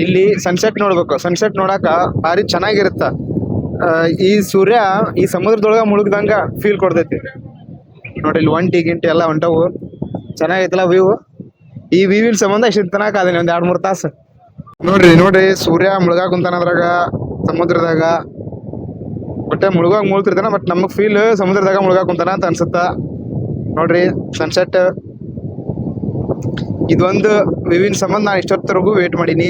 ಇಲ್ಲಿ ಸನ್ಸೆಟ್ ನೋಡ್ಬೇಕು. ಸನ್ಸೆಟ್ ನೋಡಾಕ ಭಾರಿ ಚೆನ್ನಾಗಿರುತ್ತ. ಈ ಸೂರ್ಯ ಈ ಸಮುದ್ರದೊಳಗ ಮುಳುಗ್ದಂಗ ಫೀಲ್ ಕೊಡ್ತೈತಿ ನೋಡ್ರಿ. ಇಲ್ಲಿ ಒಂಟಿ ಗಿಂಟಿ ಎಲ್ಲ ಹೊಂಟವು. ಚೆನ್ನಾಗೈತಲ್ಲ ವ್ಯೂ. ಈ ವ್ಯೂವಿನ ಸಂಬಂಧ ಇಷ್ಟ ತನಕ ಅದೇನಿ ಒಂದ್ 2-3 ತಾಸು. ನೋಡ್ರಿ ಸೂರ್ಯ ಮುಳುಗಾಕ ಕುಂತಾನ ಅದ್ರಾಗ ಸಮುದ್ರದಾಗ. ಬಟ್ ಮುಳುಗ್ತಿರ್ತಾನ, ಬಟ್ ನಮಗ್ ಫೀಲ್ ಸಮುದ್ರದಾಗ ಮುಳುಗಾಕ ಕುಂತಾನ ಅಂತ ಅನ್ಸುತ್ತ. ನೋಡ್ರಿ ಸನ್ಸೆಟ್. ಇದೊಂದು ವ್ಯೂವಿನ ಸಂಬಂಧ ನಾ ಇಷ್ಟೊತ್ತರೆಗೂ ವೇಟ್ ಮಾಡೀನಿ.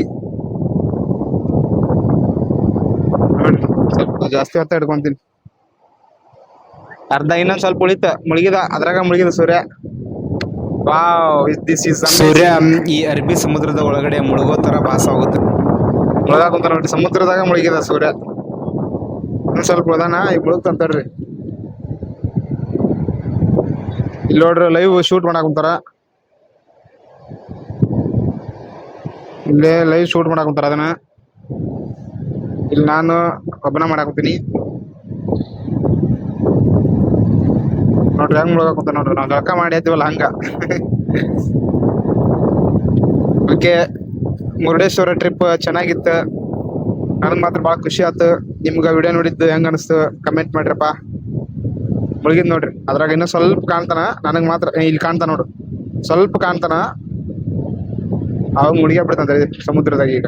ನೋಡ್ರಿ ಸ್ವಲ್ಪ ಜಾಸ್ತಿ ಹೊತ್ತ ಹಿಡ್ಕೊಂತೀನಿ. ಅರ್ಧ ಇನ್ನೊಂದ್ ಸ್ವಲ್ಪ ಉಳಿತ. ಮುಳುಗಿದ, ಅದ್ರಾಗ ಮುಳುಗಿದ ಸೂರ್ಯ. ವಾವ್, ದಿಸ್ ಇಸ್ ಸೂರ್ಯ ಈ ಅರಬ್ಬಿ ಸಮುದ್ರದ ಒಳಗಡೆ ಮುಳುಗೋ ತರ ಭಾಸ ಆಗುತ್ತೆ. ಮುಳುಗಾಕ ಕುಂತಾನ ನೋಡ್ರಿ, ಸಮುದ್ರದಾಗ ಮುಳುಗಿದ ಸೂರ್ಯ. ಇನ್ನೊಂದ್ ಸ್ವಲ್ಪ ಉಳ್ದಾನ, ಈಗ ಮುಳುಗ್ತಂತಾರ್ರಿ. ಇಲ್ಲಿ ನೋಡ್ರಿ ಲೈವ್ ಶೂಟ್ ಮಾಡಾಕ ಕುಂತಾರ. ಇಲ್ಲೇ ಲೈವ್ ಶೂಟ್ ಮಾಡಾಕ ಕುಂತಾರ ಅದನ್ನ. ಇಲ್ಲಿ ನಾನು ಒಬ್ಬನ ಮಾಡಾಕತ್ತೀನಿ. ನೋಡ್ರಿ ಹೆಂಗ್ ಮುಳುಗಾಕ ಕುಂತಾರ ನೋಡ್ರಿ. ನಾವ್ ಜಳಕ ಮಾಡಿ ಆಯ್ತೀವಲ್ಲ ಹಂಗ. ಓಕೆ, ಮುರುಡೇಶ್ವರ ಟ್ರಿಪ್ ಚೆನ್ನಾಗಿತ್ತು. ನನಗ್ ಮಾತ್ರ ಭಾಳ ಖುಷಿ ಆಯ್ತು. ನಿಮ್ಗ ವಿಡಿಯೋ ನೋಡಿದ್ದು ಹೆಂಗ ಅನಿಸ್ತು ಕಮೆಂಟ್ ಮಾಡ್ರಪ್ಪ. ಮುಳುಗಿದ್ ನೋಡ್ರಿ, ಅದ್ರಾಗ ಇನ್ನೂ ಸ್ವಲ್ಪ ಕಾಣ್ತಾನ. ನನಗ್ ಮಾತ್ರ ಇಲ್ಲಿ ಕಾಣ್ತಾನ ನೋಡ್ರಿ, ಸ್ವಲ್ಪ ಕಾಣ್ತಾನ. ಅವಾಗ ಮುಳುಗ್ಯಾ ಬಿಡ್ತಾನ ಸಮುದ್ರದಾಗ. ಈಗ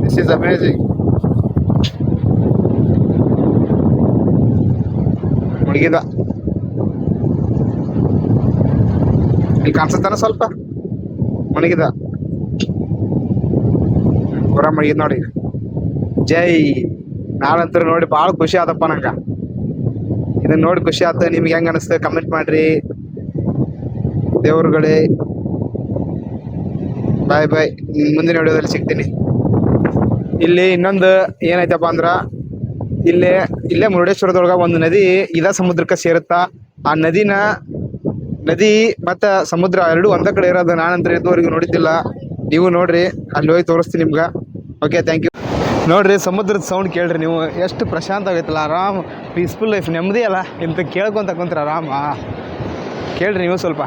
ದಿಸ್ ಇಸ್ ಅಮೇಜಿಂಗ್. ಮುಳುಗಿದ ಇಲ್ಲಿ ಕಾಣಿಸ್ತಾನ ಸ್ವಲ್ಪ. ಮುಳುಗಿದ ಪೂರಾ ಮುಳುಗಿದ್ ನೋಡಿ. ಜೈ. ನಾಳಂತೂ ನೋಡಿ ಭಾಳ ಖುಷಿ ಆದಪ್ಪ ನಂಗ. ಇದನ್ನ ನೋಡಿ ಖುಷಿ ಆತ. ನಿಮ್ಗೆ ಹೆಂಗ ಅನಿಸ್ತ ಕಮೆಂಟ್ ಮಾಡ್ರಿ ದೇವ್ರುಗಳೇ. ಬಾಯ್ ಬಾಯ್, ಮುಂದಿನ ವಿಡಿಯೋದಲ್ಲಿ ಸಿಗ್ತೀನಿ. ಇಲ್ಲಿ ಇನ್ನೊಂದು ಏನೈತಪ್ಪ ಅಂದ್ರ, ಇಲ್ಲೇ ಮುರುಡೇಶ್ವರದೊಳಗ ಒಂದು ನದಿ ಇದ ಸಮುದ್ರಕ್ಕೆ ಸೇರುತ್ತಾ. ಆ ನದಿ ಮತ್ತ ಸಮುದ್ರ ಎರಡು ಒಂದ ಕಡೆ ಇರೋದು. ನಾನಂತರ ಇದುವರೆಗೂ ನೋಡಿದ್ದಿಲ್ಲ. ನೀವು ನೋಡ್ರಿ, ಅಲ್ಲಿ ಹೋಗಿ ತೋರಿಸ್ತೀನಿ ನಿಮ್ಗ. Okay, thank you. ನೋಡ್ರಿ ಸಮುದ್ರದ ಸೌಂಡ್ ಕೇಳ್ರಿ ನೀವು, ಎಷ್ಟು ಪ್ರಶಾಂತ ಆಗೈತಲ್ಲ. ಆರಾಮ್ ಪೀಸ್ಫುಲ್ ಲೈಫ್, ನೆಮ್ಮದಿ ಅಲ್ಲ. ಇಂತ ಕೇಳ್ಕೊಂತ ಕುಂತ್ರ ಆರಾಮ. ಕೇಳ್ರಿ ನೀವು ಸ್ವಲ್ಪ.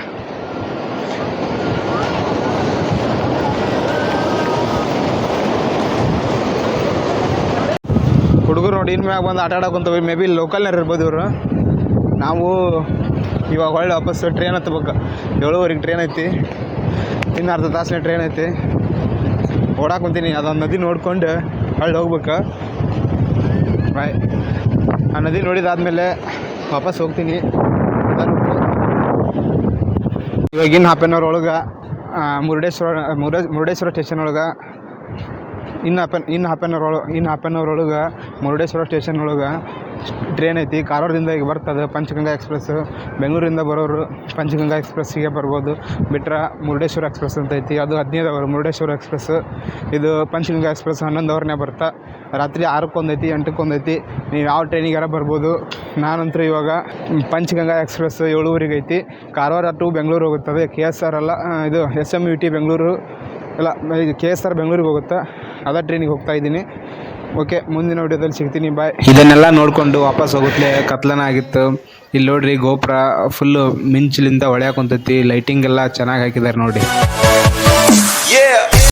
ಹುಡುಗರು ನೋಡಿ ಇನ್ಮ್ಯಾಗ ಬಂದು ಆಟ ಆಡೋಕಂತವಿ. ಮೇ ಬಿ ಲೋಕಲ್ನಾರು ಇರ್ಬೋದು ಇವರು. ನಾವು ಇವಾಗ ಹೊಳ್ಳಿ ವಾಪಸ್ ಟ್ರೈನ್ ಹತ್ಬೇಕು. 7:15 ಟ್ರೈನ್ ಐತಿ. ಇನ್ನು ಅರ್ಧ ತಾಸಿನ ಟ್ರೈನ್ ಐತಿ. ಓಡಾಕ್ ಕುಂತೀನಿ. ಅದೊಂದು ನದಿ ನೋಡ್ಕೊಂಡು ಹೊಳ್ಳಿ ಹೋಗ್ಬೇಕು. ಬಾಯ್. ಆ ನದಿ ನೋಡಿದಾದ್ಮೇಲೆ ವಾಪಸ್ ಹೋಗ್ತೀನಿ. ಇವಾಗಿನ 1/2 hour ಒಳಗೆ ಮುರುಡೇಶ್ವರ ಸ್ಟೇಷನ್ ಒಳಗೆ ಇನ್ನು ಹಾಫ್ ಆನ್ ಅವರ್ ಒಳಗೆ ಮುರುಡೇಶ್ವರ ಸ್ಟೇಷನ್ ಒಳಗೆ ಟ್ರೈನ್ ಐತಿ. ಕಾರವಾರದಿಂದ ಈಗ ಬರ್ತದೆ ಪಂಚಗಂಗಾ ಎಕ್ಸ್ಪ್ರೆಸ್. ಬೆಂಗಳೂರಿಂದ ಬರೋರು ಪಂಚಗಂಗಾ ಎಕ್ಸ್ಪ್ರೆಸ್ಸಿಗೆ ಬರ್ಬೋದು. ಬಿಟ್ರೆ ಮುರುಡೇಶ್ವರ ಎಕ್ಸ್ಪ್ರೆಸ್ ಅಂತ ಐತಿ, ಅದು 15 hour ಮುರುಡೇಶ್ವರ ಎಕ್ಸ್ಪ್ರೆಸ್. ಇದು ಪಂಚಗಂಗಾ ಎಕ್ಸ್ಪ್ರೆಸ್ 11 hourನೇ ಬರ್ತಾ. ರಾತ್ರಿ 6ಕ್ಕೆ ಐತಿ, 8ಕ್ಕೆ ಐತಿ. ನೀವು ಯಾವ ಟ್ರೈನಿಗಾರ ಬರ್ಬೋದು. ನಾನಂತೂ ಇವಾಗ ಪಂಚಗಂಗಾ ಎಕ್ಸ್ಪ್ರೆಸ್ 7:15 ಐತಿ. ಕಾರವಾರ ಟು ಬೆಂಗಳೂರು ಹೋಗುತ್ತದೆ. KSR ಅಲ್ಲ, ಇದು SMUT ಬೆಂಗಳೂರು ಇಲ್ಲ, KSR ಬೆಂಗಳೂರಿಗೆ ಹೋಗುತ್ತೆ. ಅದೇ ಟ್ರೈನಿಗೆ ಹೋಗ್ತಾ ಇದ್ದೀನಿ. ಓಕೆ, ಮುಂದಿನ ವಿಡಿಯೋದಲ್ಲಿ ಸಿಗ್ತೀನಿ. ಬಾಯ್. ಇದನ್ನೆಲ್ಲ ನೋಡಿಕೊಂಡು ವಾಪಸ್ ಹೋಗುತ್ತಲೇ ಕತ್ಲನ ಆಗಿತ್ತು. ಇಲ್ಲಿ ನೋಡ್ರಿ ಗೋಪುರ ಫುಲ್ಲು ಮಿಂಚಿಲಿಂದ ಹೊಳ್ಯಾಕ ಕುಂತೈತಿ. ಲೈಟಿಂಗ್ ಎಲ್ಲ ಚೆನ್ನಾಗಿ ಹಾಕಿದ್ದಾರೆ ನೋಡಿ.